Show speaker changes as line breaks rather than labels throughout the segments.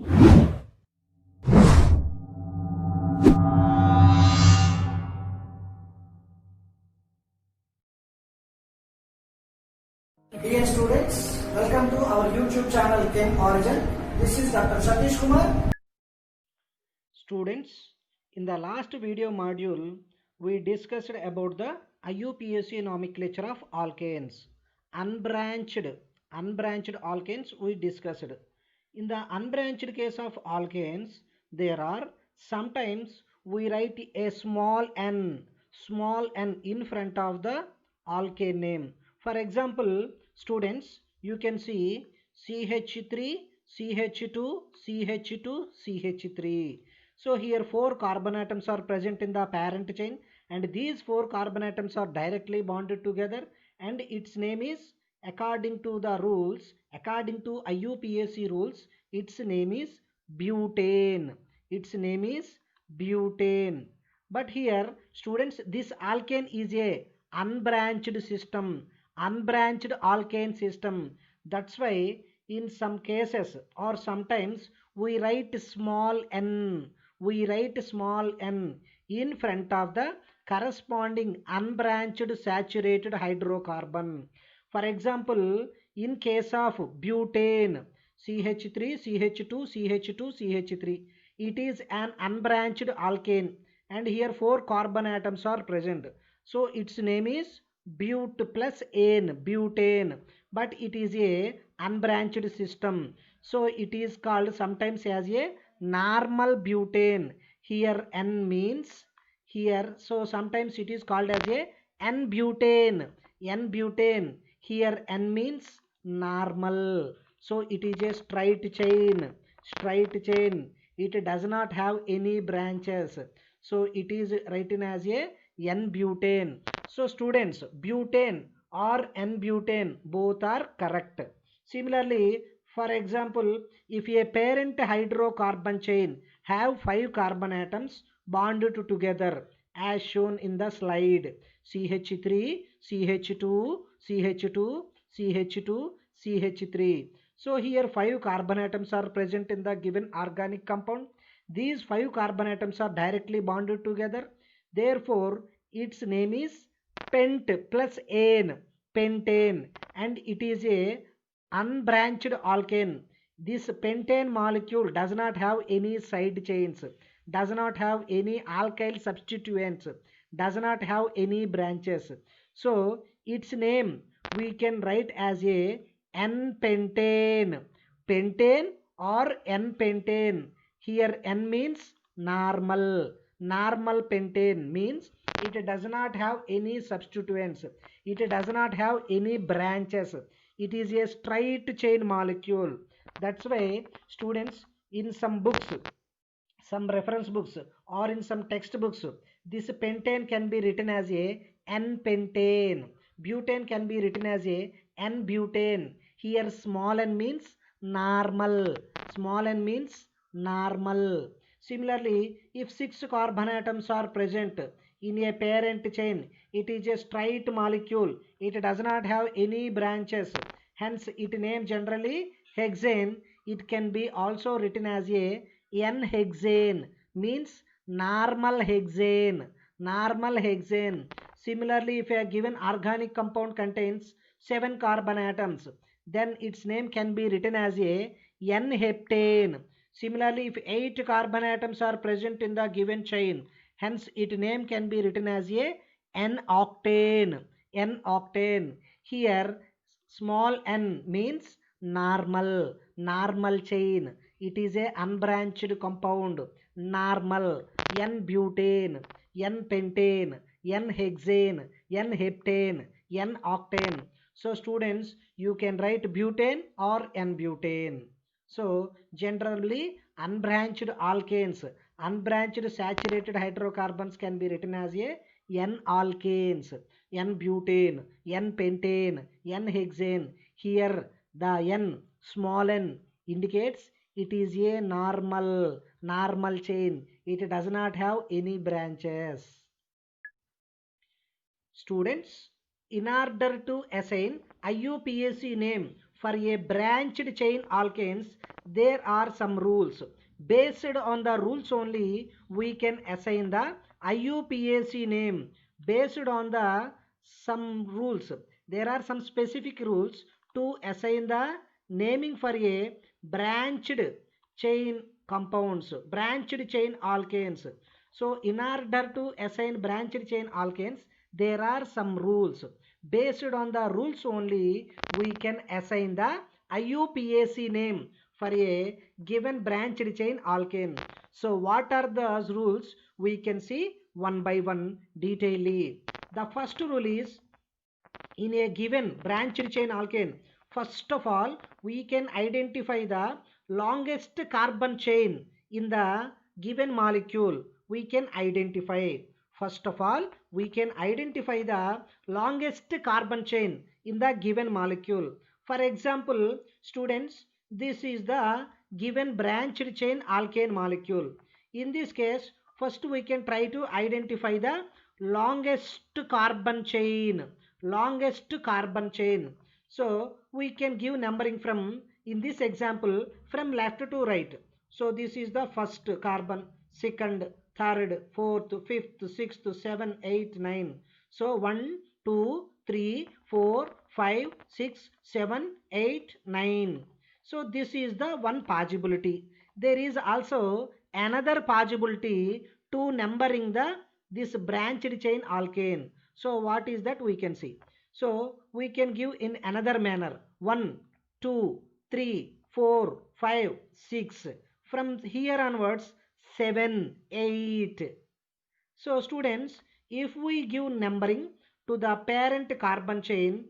Dear students, welcome to our YouTube channel Chem Origin. This is Dr. Satish Kumar.
Students, in the last video module, we discussed about the IUPAC nomenclature of alkanes. Unbranched alkanes we discussed. In the unbranched case of alkanes, there are sometimes we write a small n in front of the alkane name. For example, students, you can see CH3, CH2, CH2, CH3. So here 4 carbon atoms are present in the parent chain, and these 4 carbon atoms are directly bonded together, and its name is, according to the rules, according to IUPAC rules, its name is butane. Its name is butane. But here students, this alkane is a unbranched system, unbranched alkane system. That's why in some cases or sometimes we write small n in front of the corresponding unbranched saturated hydrocarbon. For example, in case of butane, CH3, CH2, CH2, CH3, it is an unbranched alkane, and here 4 carbon atoms are present. So its name is butane, but it is a unbranched system. So it is called sometimes as a normal butane. Here N means here, so sometimes it is called as a N-butane. N-butane. Here N means normal. So it is a straight chain. Straight chain. It does not have any branches. So it is written as a N-butane. So students, butane or N-butane both are correct. Similarly, for example, if a parent hydrocarbon chain have 5 carbon atoms bonded together as shown in the slide, CH3, CH2, CH2, CH2, CH3. So here 5 carbon atoms are present in the given organic compound. These 5 carbon atoms are directly bonded together. Therefore, its name is pent plus ane, pentane, and it is a unbranched alkane. This pentane molecule does not have any side chains, does not have any alkyl substituents, does not have any branches. So its name we can write as a N-pentane, pentane or N-pentane. Here N means normal. Normal pentane means it does not have any substituents, it does not have any branches, it is a straight chain molecule. That's why students, in some books, some reference books or in some textbooks, this pentane can be written as a N-pentane, butane can be written as a N-butane. Here small n means normal, small n means normal. Similarly, if 6 carbon atoms are present in a parent chain, it is a straight molecule, it does not have any branches, hence it name generally hexane. It can be also written as a N-hexane, means normal hexane, normal hexane. Similarly, if a given organic compound contains 7 carbon atoms, then its name can be written as a N-heptane. Similarly, if 8 carbon atoms are present in the given chain, hence its name can be written as a N-octane, N-octane. Here small n means normal, normal chain. It is a unbranched compound, normal, N-butane, N-pentane, N-hexane, N-heptane, N-octane. So students, you can write butane or N-butane. So generally unbranched alkanes, unbranched saturated hydrocarbons can be written as a N-alkanes, N-butane, N-pentane, N-hexane. Here the N, small n, indicates it is a normal chain. It does not have any branches. Students, in order to assign IUPAC name for a branched chain alkanes, there are some rules. Based on the rules only, we can assign the IUPAC name. Based on the some rules, there are some specific rules to assign the naming for a branched chain compounds, branched chain alkanes. So in order to assign branched chain alkanes, there are some rules. Based on the rules only, we can assign the IUPAC name for a given branched chain alkane. So what are those rules? We can see one by one detailedly. The first rule is, in a given branched chain alkane, first of all, we can identify the longest carbon chain in the given molecule. We can identify. First of all, we can identify the longest carbon chain in the given molecule. For example, students, this is the given branched chain alkane molecule. In this case, first we can try to identify the longest carbon chain. Longest carbon chain. So we can give numbering from, in this example, from left to right. So this is the first carbon, second, third, fourth, fifth, sixth, 7, 8, 9. So 1, 2, 3, 4, 5, 6, 7, 8, 9. So this is the one possibility. There is also another possibility to numbering the this branched chain alkane. So what is that we can see. So we can give in another manner, 1, 2, 3, 4, 5, 6. From here onwards, 7, 8. So students, if we give numbering to the parent carbon chain,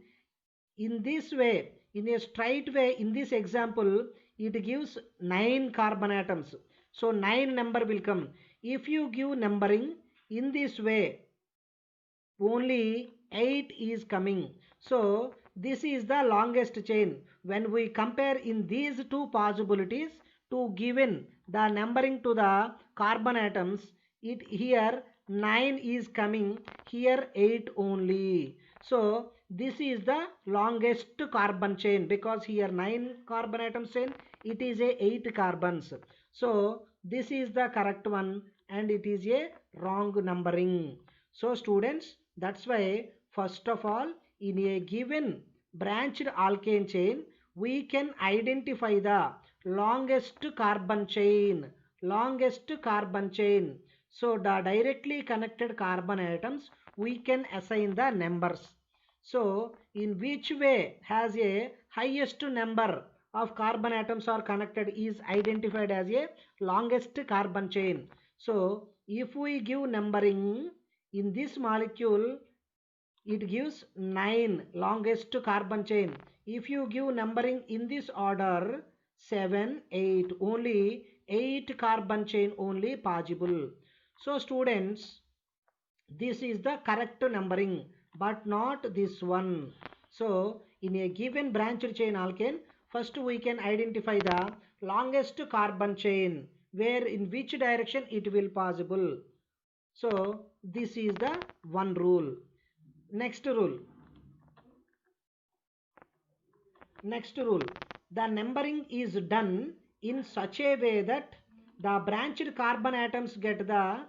in this way, in a straight way, in this example, it gives 9 carbon atoms. So 9 number will come. If you give numbering in this way, only 8 is coming. So this is the longest chain. When we compare in these two possibilities to given the numbering to the carbon atoms, it here 9 is coming, here 8 only. So this is the longest carbon chain, because here 9 carbon atoms chain, it is a 8 carbons. So this is the correct one and it is a wrong numbering. So students, that's why first of all, in a given branched alkane chain, we can identify the longest carbon chain. Longest carbon chain. So the directly connected carbon atoms, we can assign the numbers. So in which way has a highest number of carbon atoms are connected is identified as a longest carbon chain. So if we give numbering in this molecule, it gives 9 longest carbon chain. If you give numbering in this order, 7, 8, only 8 carbon chain only possible. So students, this is the correct numbering, but not this one. So in a given branched chain alkane, first we can identify the longest carbon chain, where in which direction it will possible. So this is the one rule. Next rule. Next rule. The numbering is done in such a way that the branched carbon atoms get the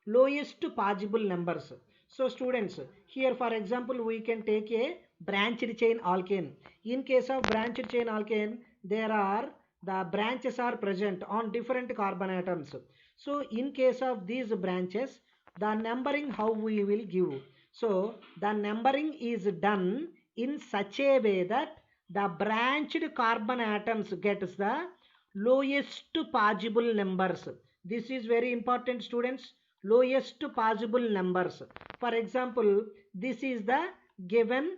lowest possible numbers. So students, here for example, we can take a branched chain alkane. In case of branched chain alkane, there are the branches are present on different carbon atoms. So in case of these branches, the numbering how we will give. So the numbering is done in such a way that the branched carbon atoms gets the lowest possible numbers. This is very important students. Lowest possible numbers. For example, this is the given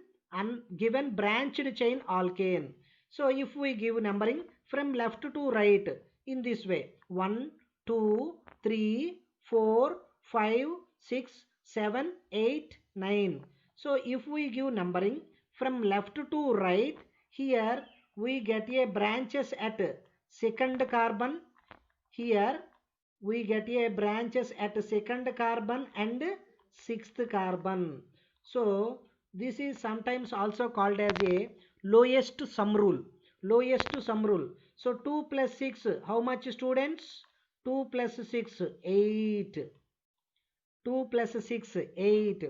branched chain alkane. So if we give numbering from left to right in this way, 1, 2, 3, 4, 5, 6, 7, 8, 9. So if we give numbering from left to right, here we get a branches at second carbon. Here we get a branches at second carbon and sixth carbon. So this is sometimes also called as a lowest sum rule. lowest sum rule. So 2 plus 6, how much students? 2 plus 6, 8. 2 plus 6, 8.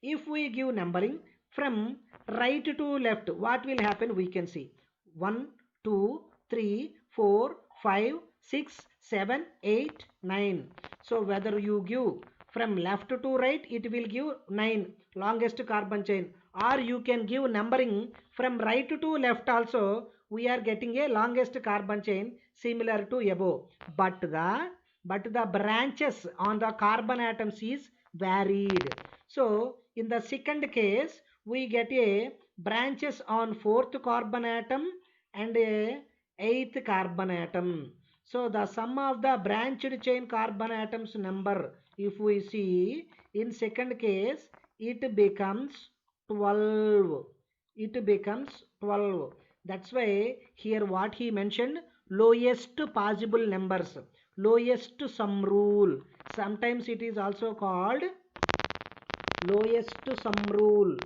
If we give numbering from right to left, what will happen? We can see 1, 2, 3, 4, 5, 6, 7, 8, 9. So whether you give from left to right, it will give 9, longest carbon chain, or you can give numbering from right to left also. We are getting a longest carbon chain similar to above, but the branches on the carbon atoms is varied. So in the second case, we get a branches on fourth carbon atom and a eighth carbon atom. So the sum of the branched chain carbon atoms number, if we see in second case, it becomes 12. It becomes 12. That's why here what he mentioned, lowest possible numbers, lowest sum rule. Sometimes it is also called lowest sum rule.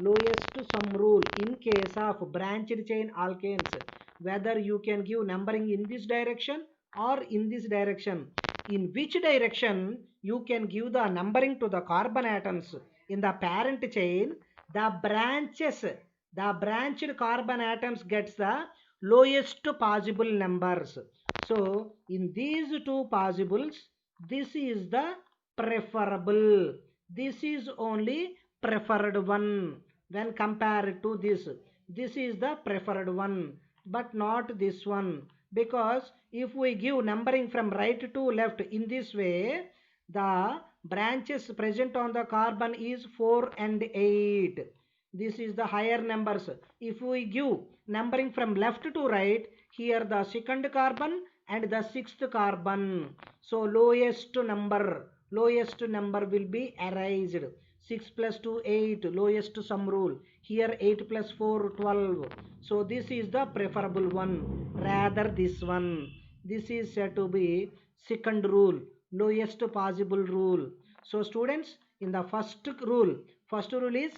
Lowest sum rule in case of branched chain alkanes, whether you can give numbering in this direction or in this direction. In which direction you can give the numbering to the carbon atoms in the parent chain, the branched carbon atoms gets the lowest possible numbers. So in these two possibles, this is the preferable. This is only preferred one when compared to this. This is the preferred one, but not this one, because if we give numbering from right to left in this way, the branches present on the carbon is 4 and 8. This is the higher numbers. If we give numbering from left to right, here the second carbon and the sixth carbon. So lowest number will be erased. 6 plus 2, 8, lowest sum rule. Here 8 plus 4, 12. So this is the preferable one, rather this one. This is said to be second rule, lowest possible rule. So students, in the first rule is,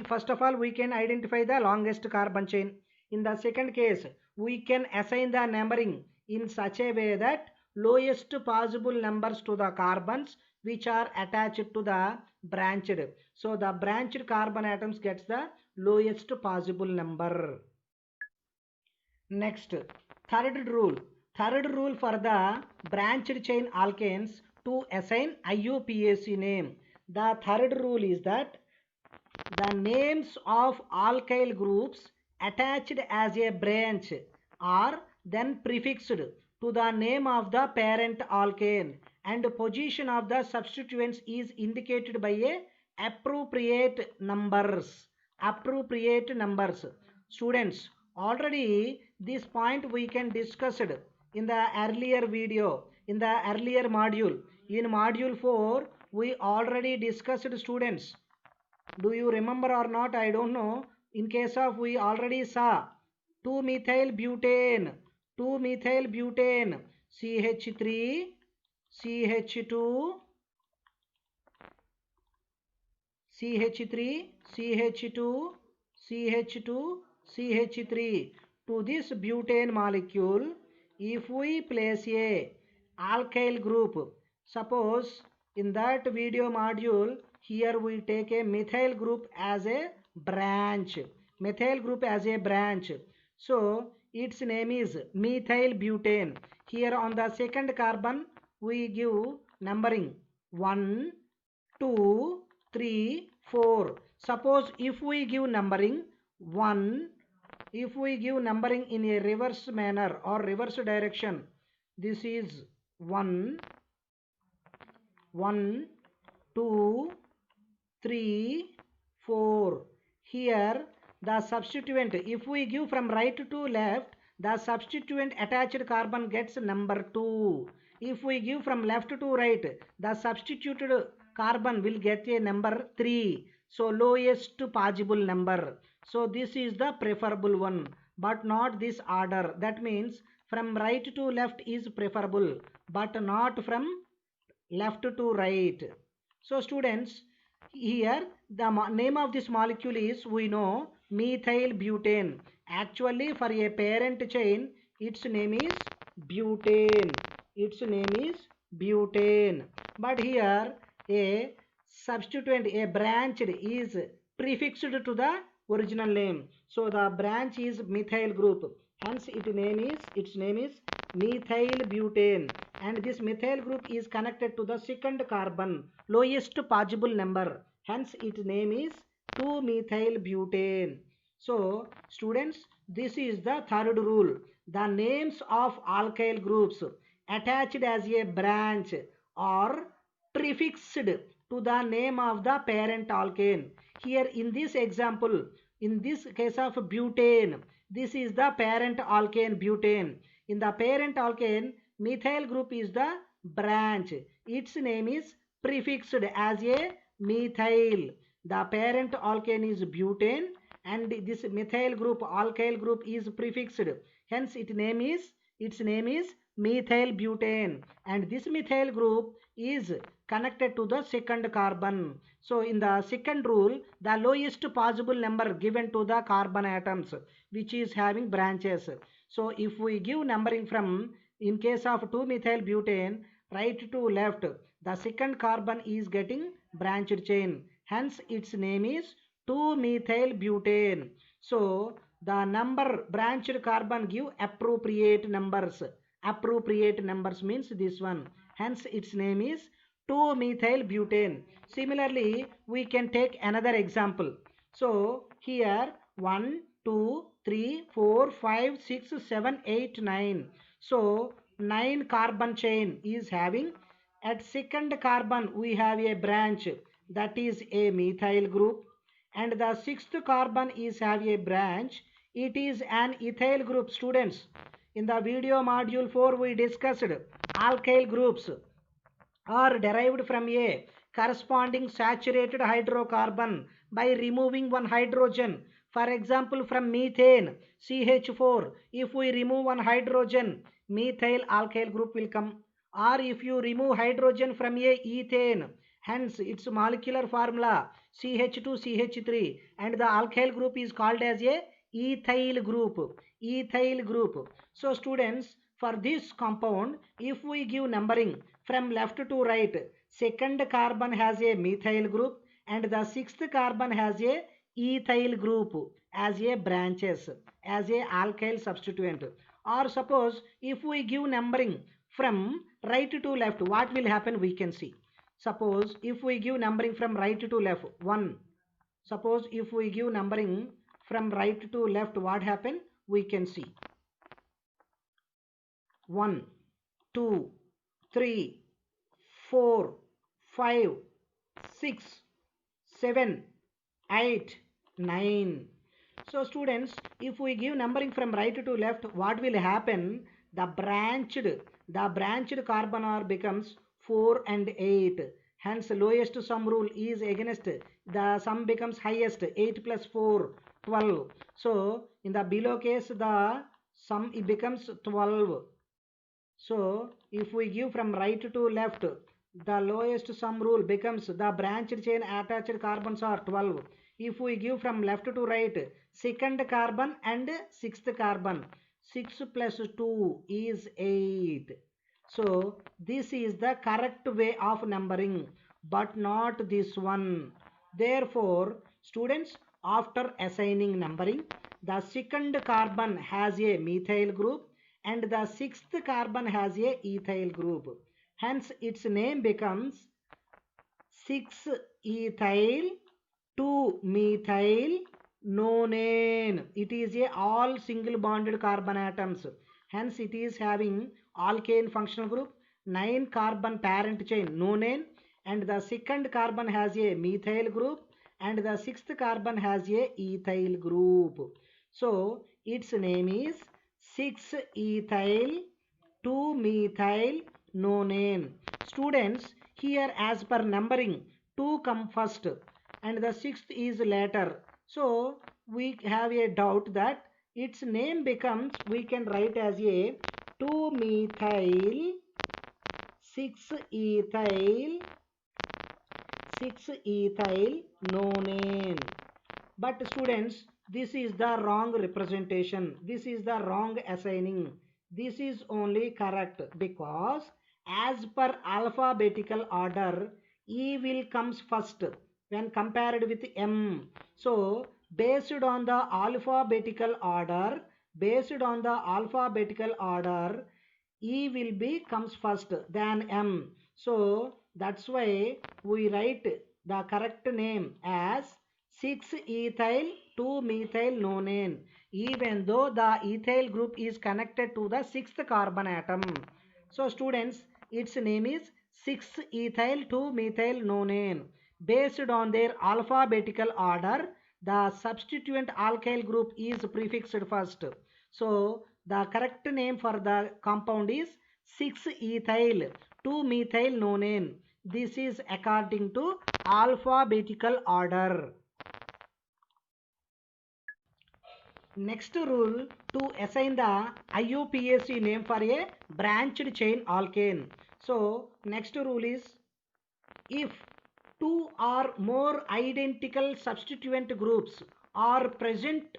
first of all we can identify the longest carbon chain. In the second case, we can assign the numbering in such a way that lowest possible numbers to the carbons which are attached to the branched. So the branched carbon atoms gets the lowest possible number. Next, third rule. Third rule for the branched chain alkanes to assign IUPAC name. The third rule is that the names of alkyl groups attached as a branch are then prefixed to the name of the parent alkane, and position of the substituents is indicated by a appropriate numbers. Appropriate numbers. Students, already this point we can discuss it in the earlier video, in the earlier module. In module 4, we already discussed, students. Do you remember or not? I don't know. In case of, we already saw 2-methyl butane, CH3, CH2, CH3, CH2, CH2, CH3. To this butane molecule, if we place a alkyl group, suppose in that video module, here we take a methyl group as a branch. Methyl group as a branch. So its name is methyl butane. Here on the second carbon, we give numbering 1, 2, 3, 4. Suppose if we give numbering 1, if we give numbering in a reverse manner or reverse direction, this is 1, 1, 2, 3, 4. Here the substituent, if we give from right to left, the substituent attached carbon gets number 2. If we give from left to right, the substituted carbon will get a number 3. So lowest possible number. So this is the preferable one, but not this order. That means from right to left is preferable, but not from left to right. So students, here the name of this molecule is, we know, methyl butane. Actually for a parent chain its name is butane. Its name is butane. But here a substituent, a branch is prefixed to the original name. So the branch is methyl group. Hence its name is methyl butane. And this methyl group is connected to the second carbon, lowest possible number. Hence its name is 2-methyl butane. So students, this is the third rule. The names of alkyl groups attached as a branch are prefixed to the name of the parent alkane. Here in this example, in this case of butane, this is the parent alkane butane. In the parent alkane, methyl group is the branch. Its name is prefixed as a methyl. The parent alkane is butane and this methyl group, alkyl group is prefixed. Hence its name is methyl butane, and this methyl group is connected to the second carbon. So in the second rule, the lowest possible number given to the carbon atoms which is having branches. So if we give numbering from, in case of 2-methyl butane, right to left, the second carbon is getting branched chain. Hence its name is 2-methyl butane. So the number branched carbon give appropriate numbers. Appropriate numbers means this one. Hence its name is 2-methyl butane. Similarly, we can take another example. So here 1, 2, 3, 4, 5, 6, 7, 8, 9. So 9 carbon chain is having. At second carbon we have a branch, that is a methyl group, and the sixth carbon is have a branch. It is an ethyl group. Students, in the video module 4 we discussed alkyl groups are derived from a corresponding saturated hydrocarbon by removing one hydrogen. For example, from methane CH4, if we remove one hydrogen, methyl alkyl group will come. Or if you remove hydrogen from a ethane, hence its molecular formula CH2CH3, and the alkyl group is called as a ethyl group. Ethyl group. So students, for this compound, if we give numbering from left to right, second carbon has a methyl group and the sixth carbon has a ethyl group as a branches, as a alkyl substituent. Or suppose if we give numbering from right to left, what will happen we can see. Suppose if we give numbering from right to left, 1. Suppose if we give numbering from right to left, what happen we can see. 1, 2, 3, 4, 5, 6, 7, 8, 9. So students, if we give numbering from right to left, what will happen? The branched carbon R becomes 4 and 8. Hence lowest sum rule is against, the sum becomes highest, 8 plus 4, 12. So in the below case, the sum it becomes 12. So if we give from right to left, the lowest sum rule becomes the branched chain attached carbons are 12. If we give from left to right, second carbon and sixth carbon, 6 plus 2 is 8. So this is the correct way of numbering, but not this one. Therefore, students, after assigning numbering, the second carbon has a methyl group and the sixth carbon has a ethyl group. Hence its name becomes 6-ethyl 2-methyl nonane. It is a all single bonded carbon atoms. Hence it is having alkane functional group, 9 carbon parent chain nonane, and the second carbon has a methyl group and the sixth carbon has a ethyl group. So its name is 6-ethyl 2-methyl nonane. Students, here as per numbering, 2 come first and the sixth is later. So we have a doubt that its name becomes, we can write as a 2-methyl 6-ethyl nonane. But students, This is the wrong representation. This is the wrong assigning. This is only correct because as per alphabetical order, E will comes first when compared with M. So based on the alphabetical order, E will be comes first than M. So that's why we write the correct name as 6-ethyl 2-methyl nonane, even though the ethyl group is connected to the sixth carbon atom. So students, its name is 6-ethyl 2-methyl nonane. Based on their alphabetical order, the substituent alkyl group is prefixed first. So the correct name for the compound is 6-ethyl 2-methyl nonane. This is according to alphabetical order. Next rule, to assign the IUPAC name for a branched chain alkane. So next rule is, if two or more identical substituent groups are present,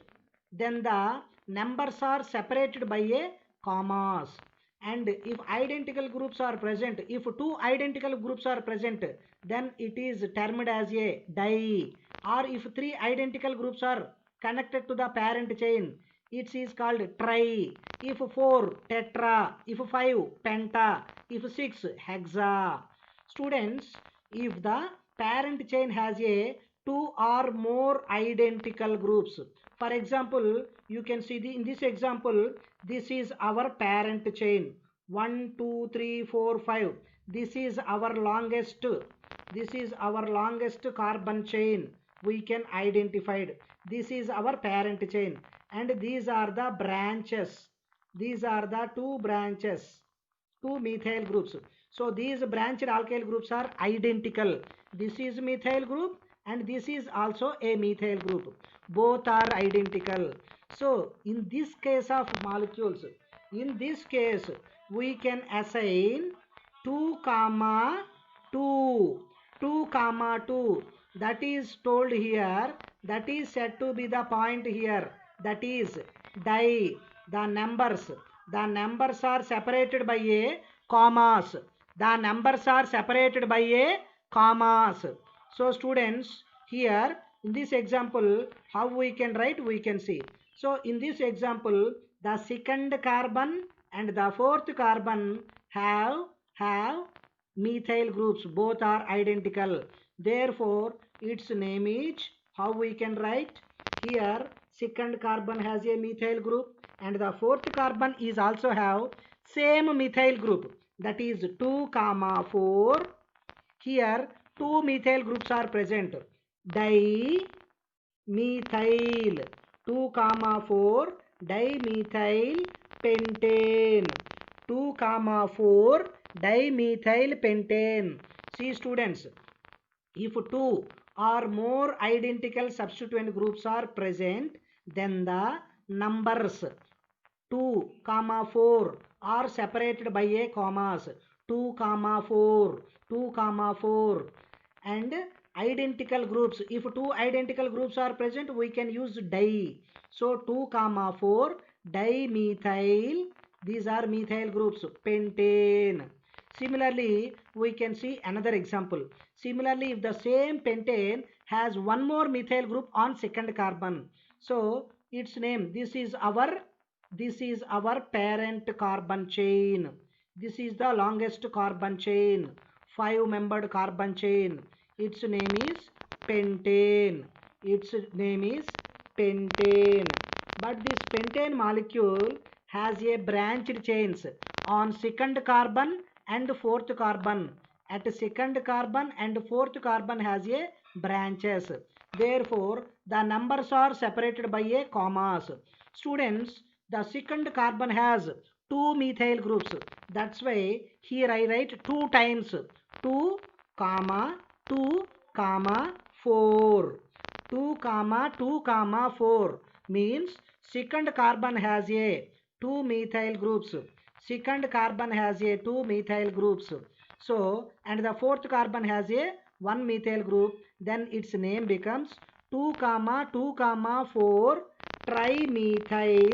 then the numbers are separated by a commas. And if identical groups are present, if two identical groups are present, then it is termed as a di. Or if three identical groups are connected to the parent chain, it is called tri. If 4, tetra. If 5, penta. If 6, hexa. Students, if the parent chain has a two or more identical groups, for example, you can see in this example, this is our parent chain 1 2 3 4 5. This is our longest carbon chain. We can identify this is our parent chain, and these are the branches. These are the two branches, two methyl groups. So these branched alkyl groups are identical. This is methyl group and this is also a methyl group. Both are identical. So in this case of molecules, in this case we can assign 2 comma 2, 2 comma 2. That is told here. That is said to be the point here. That is di. The numbers are separated by a commas. The numbers are separated by a commas. So students, here in this example, how we can write, we can see. So in this example, the second carbon and the fourth carbon have methyl groups. Both are identical. Therefore, its name is, how we can write, here second carbon has a methyl group and the fourth carbon is also have same methyl group, that is 2 comma 4. Here two methyl groups are present, dimethyl 2 comma 4, dimethyl pentane 2 comma 4, dimethyl pentane. See students, if two or more identical substituent groups are present, then the numbers 2 comma 4 are separated by a commas. 2 comma 4, 2 comma 4. And identical groups, if two identical groups are present, we can use di. So 2 comma 4, dimethyl, these are methyl groups, pentane. Similarly, we can see another example. Similarly, if the same pentane has one more methyl group on second carbon, so its name, this is our parent carbon chain. This is the longest carbon chain, 5-membered carbon chain. Its name is pentane. Its name is pentane. But this pentane molecule has a branched chains on second carbon and fourth carbon. At second carbon and fourth carbon has a branches. Therefore, the numbers are separated by a commas. Students, the second carbon has two methyl groups. That's why here I write 2 times 2 comma 2 comma 4. 2 comma 2 comma 4 means second carbon has a 2 methyl groups. Second carbon has a 2 methyl groups. So, and the fourth carbon has a 1 methyl group. Then its name becomes 2 comma 2 comma 4 trimethyl,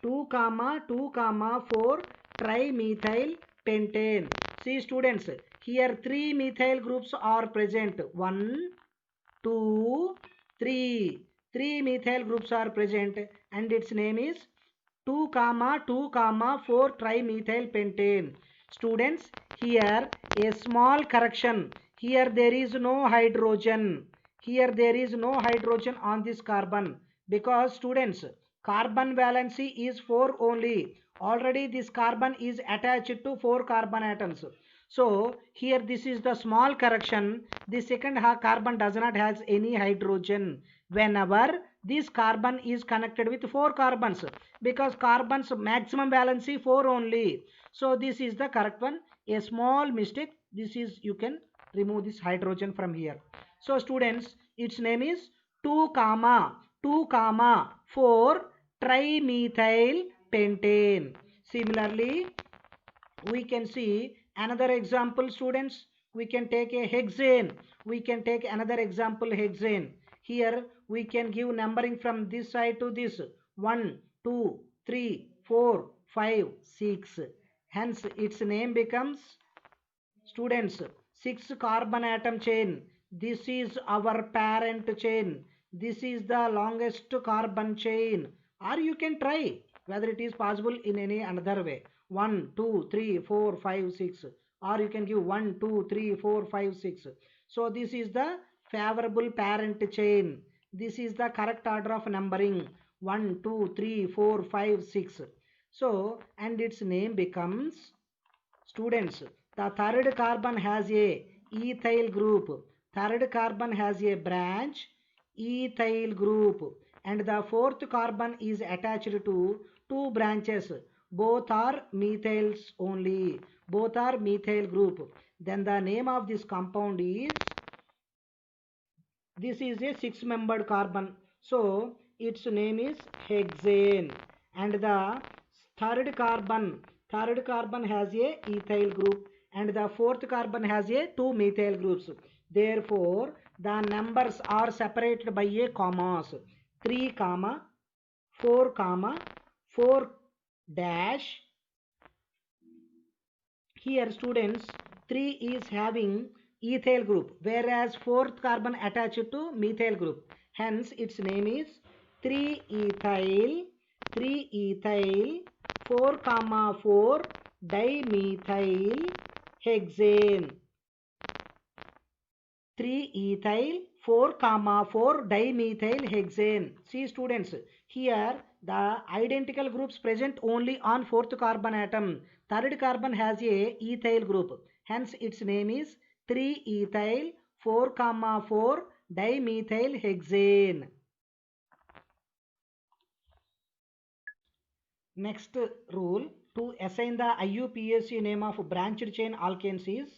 2 comma 2 comma 4 trimethyl pentane. See students, here 3 methyl groups are present. 1 2 3, 3 methyl groups are present and its name is 2 comma 2 comma 4 trimethyl pentane. Students, here a small correction. Here there is no hydrogen. Here there is no hydrogen on this carbon, because students, carbon valency is 4 only. Already this carbon is attached to 4 carbon atoms. So here this is the small correction. The second carbon does not has any hydrogen whenever this carbon is connected with 4 carbons, because carbons maximum valency 4 only. So this is the correct one. A small mistake, this is, you can remove this hydrogen from here. So students, its name is 2 comma 2 comma 4 trimethyl pentane. Similarly, we can see another example students. We can take a hexane. We can take another example, hexane. Here we can give numbering from this side to this: 1 2 3 4 5 6. Hence its name becomes, students, 6 carbon atom chain. This is our parent chain. This is the longest carbon chain. Or you can try whether it is possible in any another way: 1 2 3 4 5 6, or you can give 1 2 3 4 5 6. So this is the favorable parent chain. This is the correct order of numbering: 1 2 3 4 5 6. So, and its name becomes, students, the third carbon has a ethyl group. Third carbon has a branch ethyl group, and the fourth carbon is attached to two branches. Both are methyls only. Both are methyl group. Then the name of this compound is, this is a 6-membered carbon. So its name is hexane. And the third carbon, third carbon has a ethyl group, and the fourth carbon has a 2 methyl groups. Therefore the numbers are separated by a commas: 3 comma 4 comma 4 dash. Here students, 3 is having ethyl group, whereas fourth carbon attached to methyl group. Hence its name is 3 ethyl 3 ethyl 4 comma 4 dimethyl hexane. 3 ethyl 4 comma 4 dimethyl hexane. See students, here the identical groups present only on fourth carbon atom. Third carbon has a ethyl group. Hence its name is 3 ethyl 4 comma 4 dimethyl hexane. Next rule to assign the IUPAC name of branched chain alkanes is,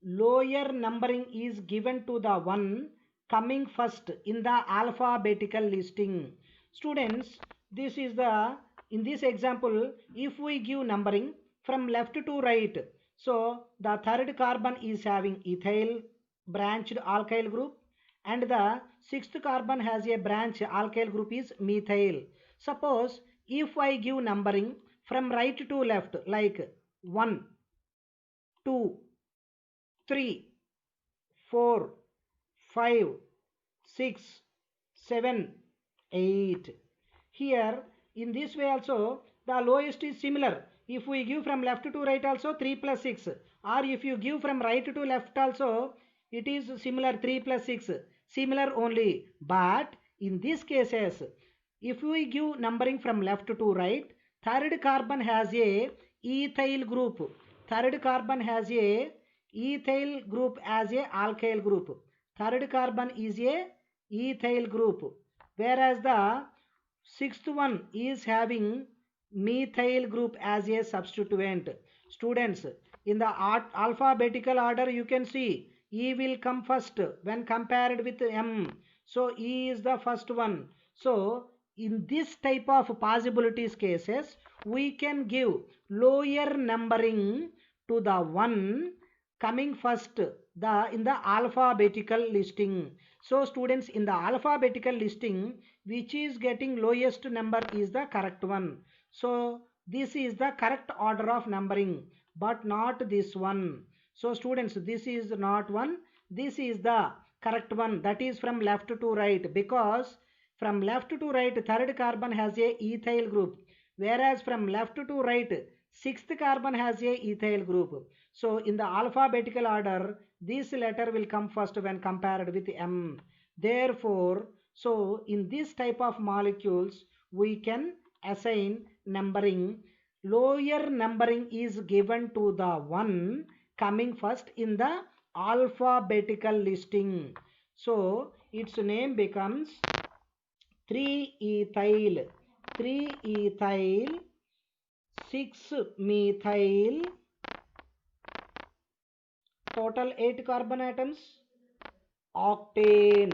lower numbering is given to the one coming first in the alphabetical listing. Students, this is the, in this example, if we give numbering from left to right, so the third carbon is having ethyl branched alkyl group, and the sixth carbon has a branch alkyl group is methyl. Suppose if I give numbering from right to left, like 1 2 3 4 5 6 7 8. Here in this way also the lowest is similar. If we give from left to right also 3 plus 6, or if you give from right to left also it is similar, 3 plus 6, similar only. But in these cases, if we give numbering from left to right, third carbon has a ethyl group. Third carbon has a ethyl group as a alkyl group. Third carbon is a ethyl group, whereas the sixth one is having methyl group as a substituent. Students, in the alphabetical order you can see E will come first when compared with M. So E is the first one. So in this type of possibilities cases, we can give lower numbering to the one coming first in the alphabetical listing. So students, in the alphabetical listing, which is getting lowest number is the correct one. So this is the correct order of numbering, but not this one. So students, this is not one. This is the correct one, that is from left to right, because from left to right third carbon has a ethyl group, whereas from left to right sixth carbon has a ethyl group. So in the alphabetical order, this letter will come first when compared with M. Therefore, so in this type of molecules, we can assign numbering. Lower numbering is given to the one coming first in the alphabetical listing. So its name becomes 3-ethyl, 3-ethyl, 6-methyl, total 8 carbon atoms, octane,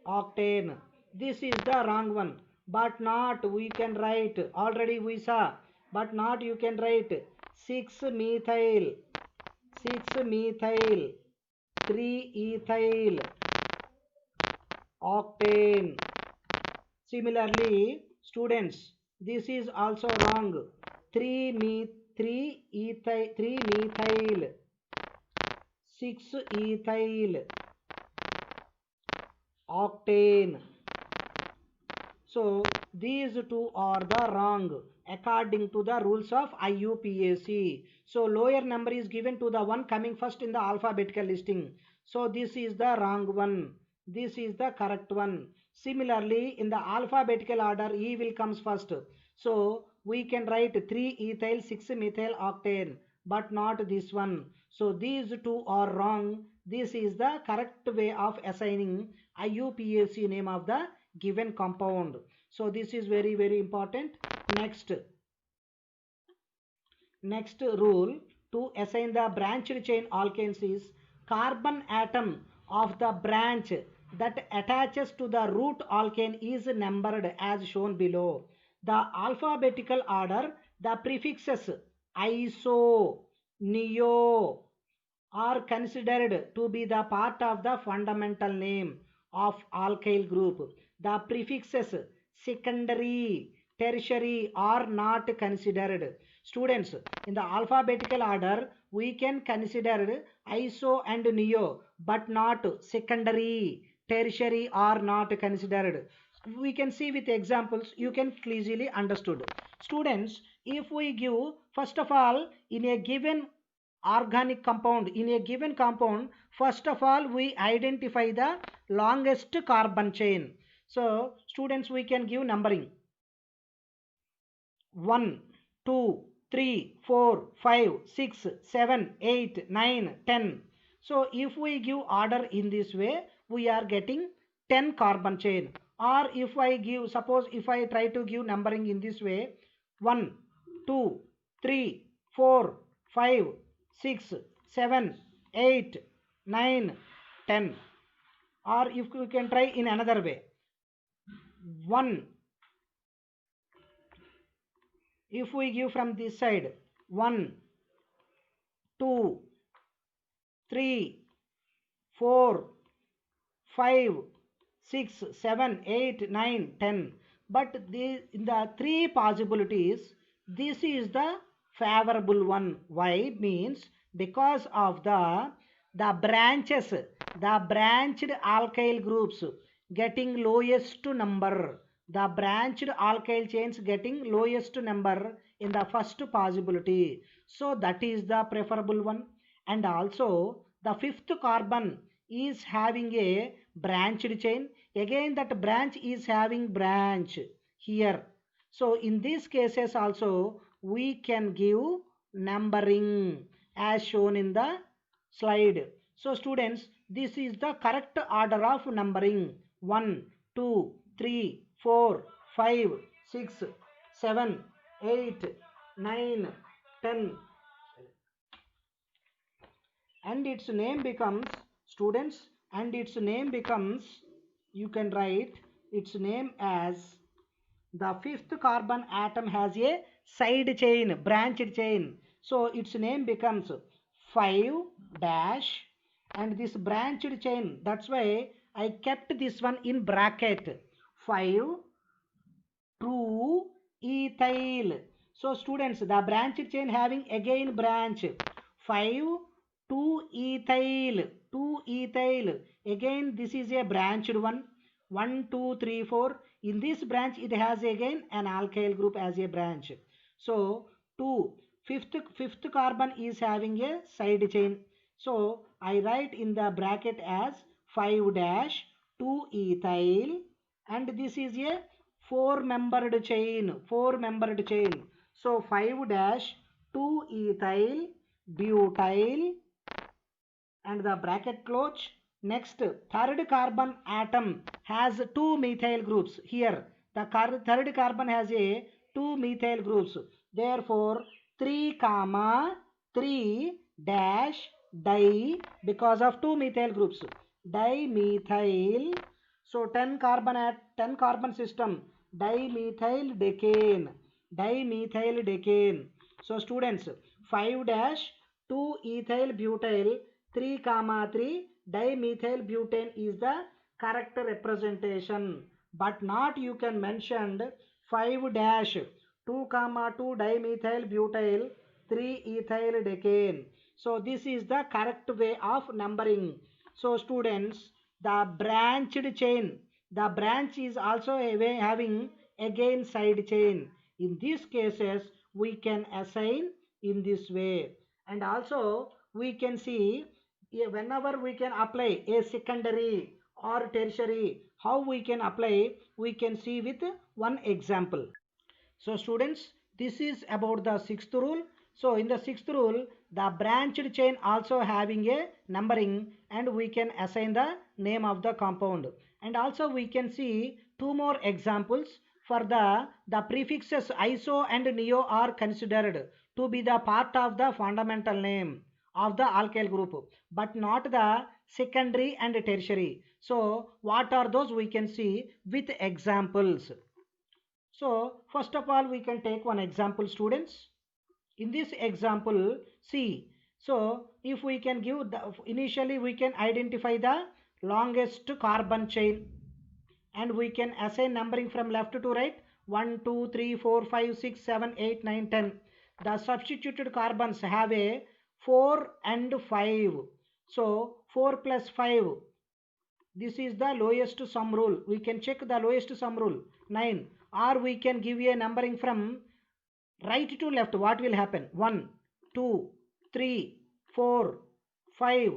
octane. This is the wrong one, but not we can write, already we saw, but not you can write 6-methyl, 6-methyl, 3-ethyl, octane. Similarly, students, this is also wrong. 3-methyl, 6-ethyl, octane. So these two are the wrong according to the rules of IUPAC. So lower number is given to the one coming first in the alphabetical listing. So this is the wrong one. This is the correct one. Similarly, in the alphabetical order, E will comes first. So we can write 3-ethyl, 6-methyl octane, but not this one. So these two are wrong. This is the correct way of assigning IUPAC name of the given compound. So this is very important. Next rule to assign the branched chain alkanes is carbon atom of the branch that attaches to the root alkane is numbered as shown below. The alphabetical order, the prefixes iso, neo are considered to be the part of the fundamental name of alkyl group. The prefixes secondary, tertiary are not considered. Students, in the alphabetical order, we can consider iso and neo, but not secondary, tertiary are not considered. We can see with examples, you can easily understood. Students, if we give, first of all, in a given organic compound, in a given compound, first of all we identify the longest carbon chain. So students, we can give numbering 1 2 3 4 5 6 7 8 9 10. So if we give order in this way, we are getting 10 carbon chain. Or if I give, suppose if I try to give numbering in this way, 1 2 3 4 5 6 7 8 9 10. Or if we can try in another way, 1, if we give from this side, 1 2 3 4 5 6 7 8 9 10. But in the three possibilities, this is the favorable one. Why? Means because of the branches, the branched alkyl groups getting lowest number, the branched alkyl chains getting lowest number in the first possibility. So that is the preferable one. And also the fifth carbon is having a branched chain. Again that branch is having branch here. So in these cases also we can give numbering as shown in the slide. So students, this is the correct order of numbering: 1 2 3 4 5 6 7 8 9 10. And its name becomes, students, and its name becomes, you can write its name as, the fifth carbon atom has a side chain, branched chain. So its name becomes 5 dash, and this branched chain, that's why I kept this one in bracket. 5 true ethyl. So students, the branched chain having again branch 5 2 ethyl, 2 ethyl. Again this is a branched one. 1 2 3 4. In this branch it has again an alkyl group as a branch. So 2 fifth carbon is having a side chain. So I write in the bracket as 5 dash 2 ethyl, and this is a four membered chain. So 5 dash 2 ethyl butyl, and the bracket close. Next, third carbon atom has two methyl groups. Here the third carbon has a two methyl groups. Therefore 3 comma 3 dash di, because of two methyl groups, dimethyl. So 10 carbon at 10 carbon system, dimethyl decane. So students, 5 dash 2 ethyl butyl 3 comma 3 dimethyl butane is the correct representation, but not you can mention 5 dash 2 comma 2 dimethyl butyl 3 ethyl decane. So this is the correct way of numbering. So students, the branched chain, the branch is also having again side chain. In these cases we can assign in this way. And also we can see, whenever we can apply a secondary or tertiary, how we can apply, we can see with one example. So students, this is about the sixth rule. So in the sixth rule, the branched chain also having a numbering, and we can assign the name of the compound. And also we can see two more examples. For the prefixes iso and neo are considered to be the part of the fundamental name of the alkyl group, but not the secondary and tertiary. So what are those, we can see with examples. So first of all we can take one example, students. In this example, see, so if we can give the, initially we can identify the longest carbon chain, and we can assign numbering from left to right, 1 2 3 4 5 6 7 8 9 10. The substituted carbons have a 4 and 5. So 4 plus 5, this is the lowest sum rule. We can check the lowest sum rule, 9. Or we can give a numbering from right to left. What will happen? 1 2 3 4 5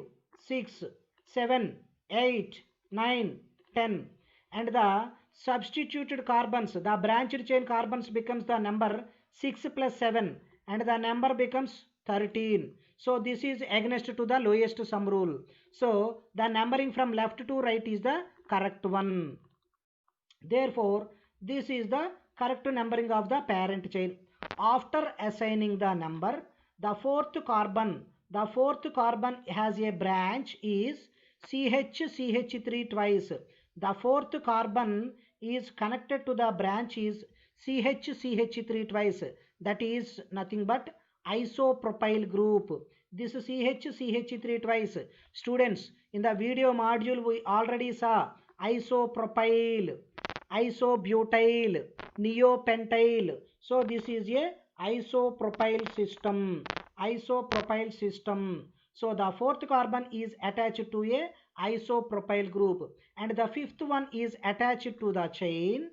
6 7 8 9 10. And the substituted carbons, the branched chain carbons becomes the number 6 plus 7, and the number becomes 13. So this is against to the lowest sum rule. So the numbering from left to right is the correct one. Therefore this is the correct numbering of the parent chain. After assigning the number, the fourth carbon has a branch is CH3 twice. The fourth carbon is connected to the branch is CH3 twice. That is nothing but isopropyl group. This CH3 twice. Students, in the video module we already saw isopropyl, isobutyl, neopentyl. So this is a isopropyl system. So the fourth carbon is attached to a isopropyl group, and the fifth one is attached to the chain.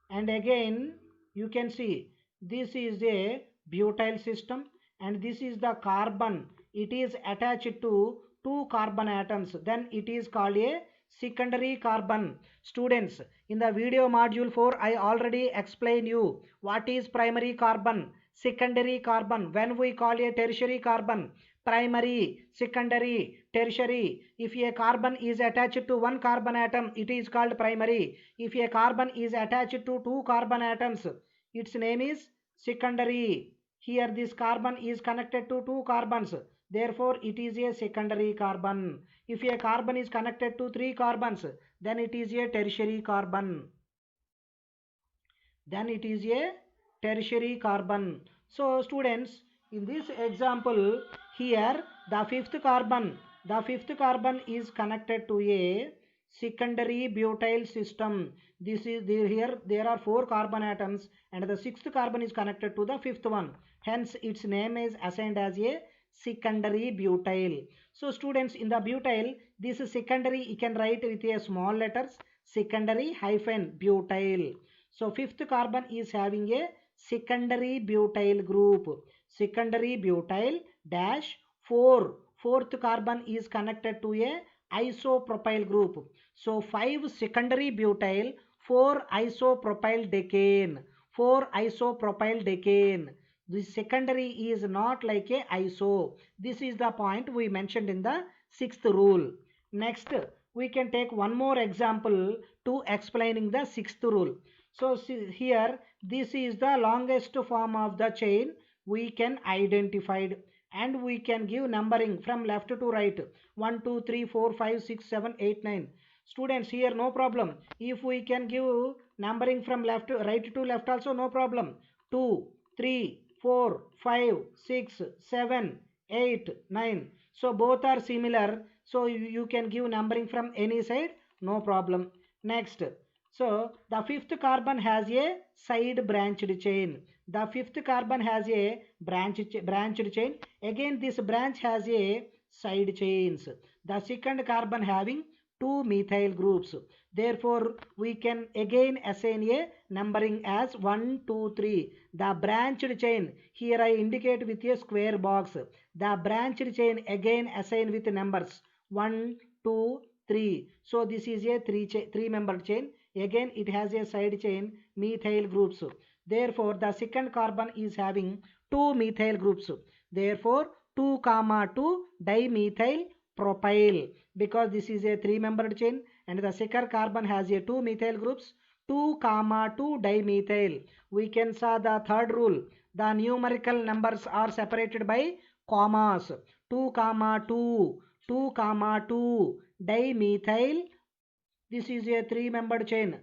And again you can see this is a butyl system, and this is the carbon. It is attached to two carbon atoms. Then it is called a secondary carbon. Students, in the video module 4 I already explained you what is primary carbon, secondary carbon. When we call a tertiary carbon, primary, secondary, tertiary. If a carbon is attached to one carbon atom, it is called primary. If a carbon is attached to two carbon atoms, its name is secondary. Here this carbon is connected to two carbons, therefore it is a secondary carbon. If a carbon is connected to three carbons, then it is a tertiary carbon. So students, in this example, here the fifth carbon is connected to a secondary butyl system. This is there, here there are 4 carbon atoms and the 6th carbon is connected to the 5th one. Hence its name is assigned as a secondary butyl. So students, in the butyl, this is secondary, you can write with a small letters, secondary hyphen butyl. So 5th carbon is having a secondary butyl group. Secondary butyl dash 4. 4th carbon is connected to a isopropyl group. So 5 secondary butyl, 4 isopropyl decane. 4 isopropyl decane. This secondary is not like a iso. This is the point we mentioned in the 6th rule. Next, we can take one more example to explaining the 6th rule. So see here, this is the longest form of the chain we can identify, and we can give numbering from left to right, 1 2 3 4 5 6 7 8 9. Students, here no problem. If we can give numbering from left to right to left also, no problem. 2 3 4 5 6 7 8 9. So both are similar, so you can give numbering from any side, no problem. Next, so the 5th carbon has a side branched chain. The 5th carbon has a branched chain. Again this branch has a side chains. The 2nd carbon having 2 methyl groups. Therefore we can again assign a numbering as 1 2 3. The branched chain, here I indicate with a square box. The branched chain again assign with numbers 1 2 3. So this is a 3 membered chain. Again it has a side chain methyl groups. Therefore the 2nd carbon is having 2 methyl groups. Therefore 2 comma 2 dimethyl propyl, because this is a 3 membered chain and the 2nd carbon has a 2 methyl groups. 2 comma 2 dimethyl. We can saw the 3rd rule. The numerical numbers are separated by commas. 2 comma 2, 2 comma 2 dimethyl. This is a 3 membered chain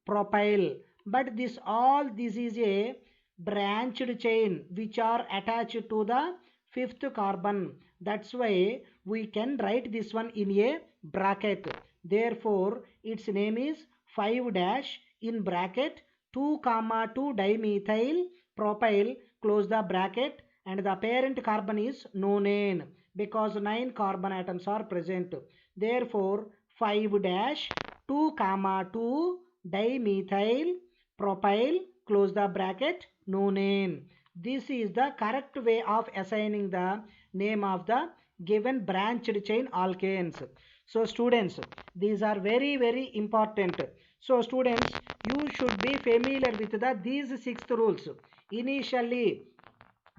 propyl, but this is a branched chain which are attached to the 5th carbon. That's why we can write this one in a bracket. Therefore its name is 5 dash in bracket 2 comma 2 dimethyl propyl, close the bracket, and the parent carbon is nonane because 9 carbon atoms are present. Therefore 5 dash 2 comma 2 dimethyl propyl, close the bracket, nonane. This is the correct way of assigning the name of the given branched chain alkanes. So students, these are very important. So students, you should be familiar with these 6 rules. Initially,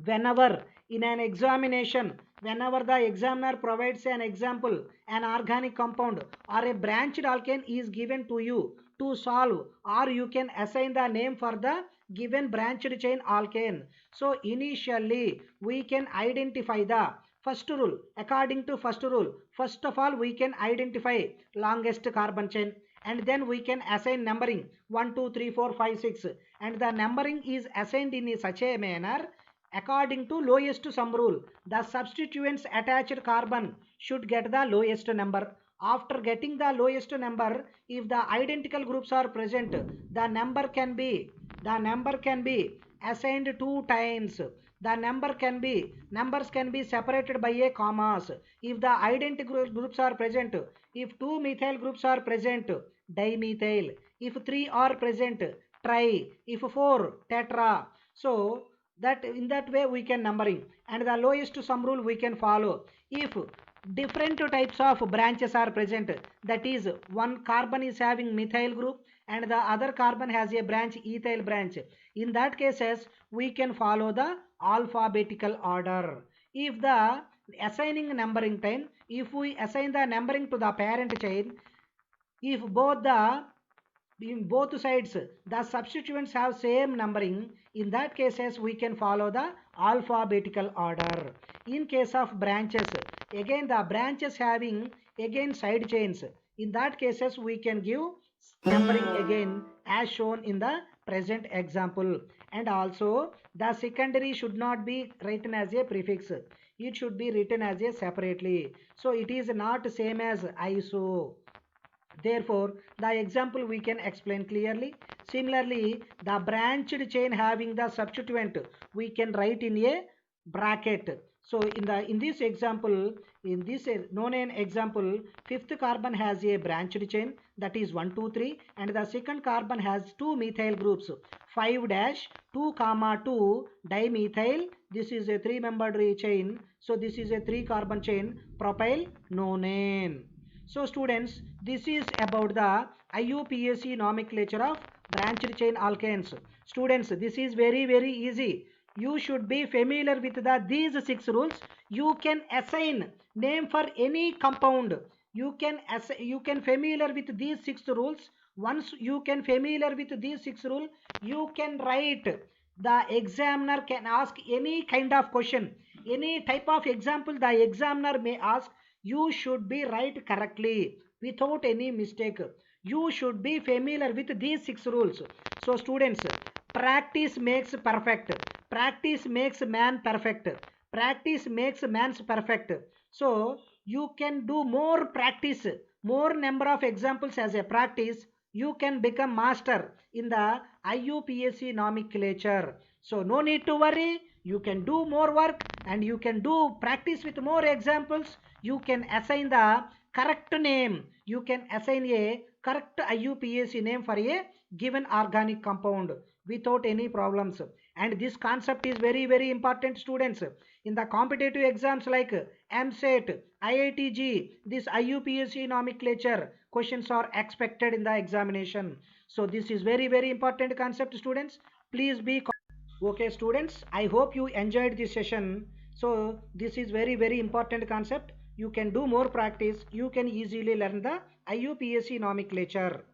whenever in an examination, whenever the examiner provides an example, an organic compound or a branched alkane is given to you to solve, or you can assign the name for the given branched chain alkane. So initially we can identify the first rule. According to first rule, first of all we can identify longest carbon chain, and then we can assign numbering 1 2 3 4 5 6, and the numbering is assigned in such a manner according to lowest sum rule. The substituents attached carbon should get the lowest number. After getting the lowest number, if the identical groups are present, the number can be assigned 2 times. The numbers can be separated by a commas. If the identical groups are present, if 2 methyl groups are present, dimethyl. If 3 are present, tri. If 4, tetra. So that in that way we can numbering, and the lowest sum rule we can follow. If different types of branches are present, that is one carbon is having methyl group and the other carbon has a branch ethyl branch, in that cases we can follow the alphabetical order. If the assigning numbering time, if we assign the numbering to the parent chain, if in both sides the substituents have same numbering, in that cases we can follow the alphabetical order. In case of branches, again the branches having again side chains, in that cases we can give numbering again as shown in the present example. And also the secondary should not be written as a prefix, it should be written as a separately, so it is not same as iso. Therefore, the example we can explain clearly. Similarly, the branched chain having the substituent we can write in a bracket. So in this example, in this known an example, fifth carbon has a branched chain, that is 1 2 3, and the second carbon has two methyl groups, 5 dash 2 comma 2 dimethyl. This is a 3-membered chain, so this is a 3 carbon chain, propyl nonane. So students, this is about the IUPAC nomenclature of branched chain alkanes. Students, this is very easy. You should be familiar with these 6 rules. You can assign name for any compound. You can familiar with these 6 rules. Once you can familiar with these 6 rules, you can write. The examiner can ask any kind of question, any type of example the examiner may ask. You should be right correctly without any mistake. You should be familiar with these 6 rules. So students, practice makes perfect. Practice makes man perfect. Practice makes man's perfect. So you can do more practice, more number of examples as a practice. You can become master in the IUPAC nomenclature. So no need to worry. You can do more work and you can do practice with more examples. You can assign the correct name. You can assign a correct IUPAC name for a given organic compound without any problems. And this concept is very important, students. In the competitive exams like AMSET, IITG, this IUPAC nomenclature questions are expected in the examination. So this is very important concept, students. Please be okay, students. I hope you enjoyed this session. So this is very important concept. You can do more practice. You can easily learn the IUPAC nomenclature.